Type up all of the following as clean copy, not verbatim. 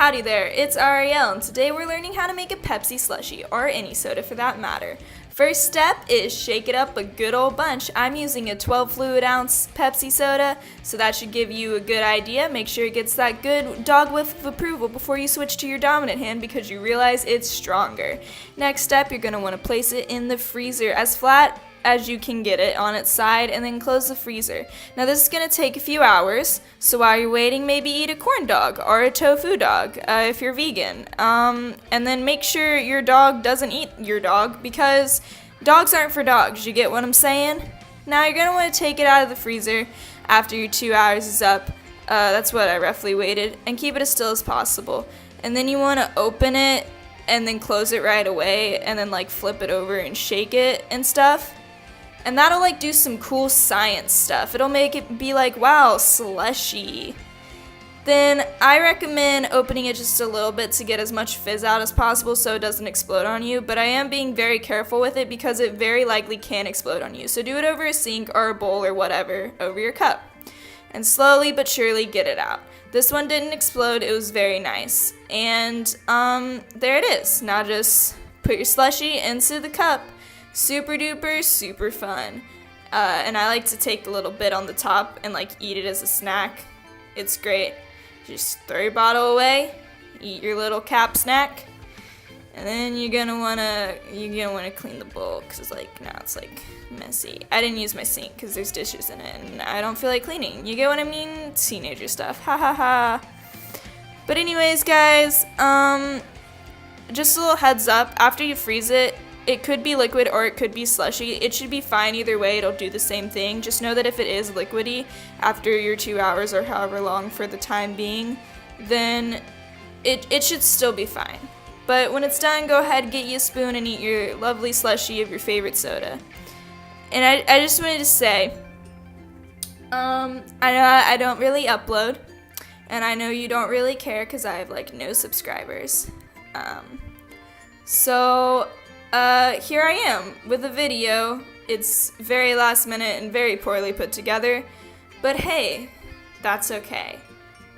Howdy there, it's Ariel, and today we're learning how to make a Pepsi Slushy, or any soda for that matter. First step is shake it up a good old bunch. I'm using a 12 fluid ounce Pepsi soda, so that should give you a good idea. Make sure it gets that good dog whiff of approval before you switch to your dominant hand because you realize it's stronger. Next step, you're going to want to place it in the freezer as flat as you can get it on its side, and then close the freezer. Now this is going to take a few hours, so while you're waiting, maybe eat a corn dog or a tofu dog if you're vegan. And then make sure your dog doesn't eat your dog because dogs aren't for dogs, you get what I'm saying? Now you're going to want to take it out of the freezer after your 2 hours is up. That's what I roughly waited, and keep it as still as possible. And then you want to open it and then close it right away, and then like flip it over and shake it and stuff. And that'll like do some cool science stuff. It'll make it be like, wow, slushy. Then I recommend opening it just a little bit to get as much fizz out as possible so it doesn't explode on you. But I am being very careful with it because it very likely can explode on you. So do it over a sink or a bowl or whatever over your cup. And slowly but surely get it out. This one didn't explode, it was very nice. And there it is. Now just put your slushy into the cup. Super duper, super fun. And I like to take the little bit on the top and like eat it as a snack. It's great. Just throw your bottle away, eat your little cap snack, and then you're gonna wanna clean the bowl because it's like now it's like messy. I didn't use my sink because there's dishes in it and I don't feel like cleaning. You get what I mean? Teenager stuff. Ha ha ha. But anyways, guys, just a little heads up. After you freeze it, it could be liquid or it could be slushy. It should be fine either way. It'll do the same thing. Just know that if it is liquidy after your 2 hours or however long for the time being, then it should still be fine. But when it's done, go ahead, get you a spoon and eat your lovely slushy of your favorite soda. And I just wanted to say, I know I don't really upload, and I know you don't really care because I have like no subscribers. Here I am with a video. It's very last minute and very poorly put together, but hey, that's okay.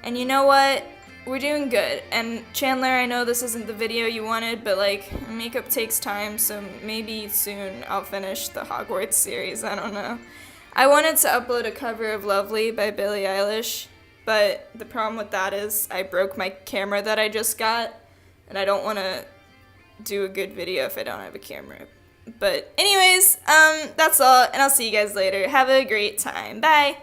And you know what? We're doing good. And Chandler, I know this isn't the video you wanted, but like, makeup takes time, so maybe soon I'll finish the Hogwarts series, I don't know. I wanted to upload a cover of Lovely by Billie Eilish, but the problem with that is I broke my camera that I just got, and I don't want to do a good video if I don't have a camera. But anyways, that's all, and I'll see you guys later. Have a great time. Bye!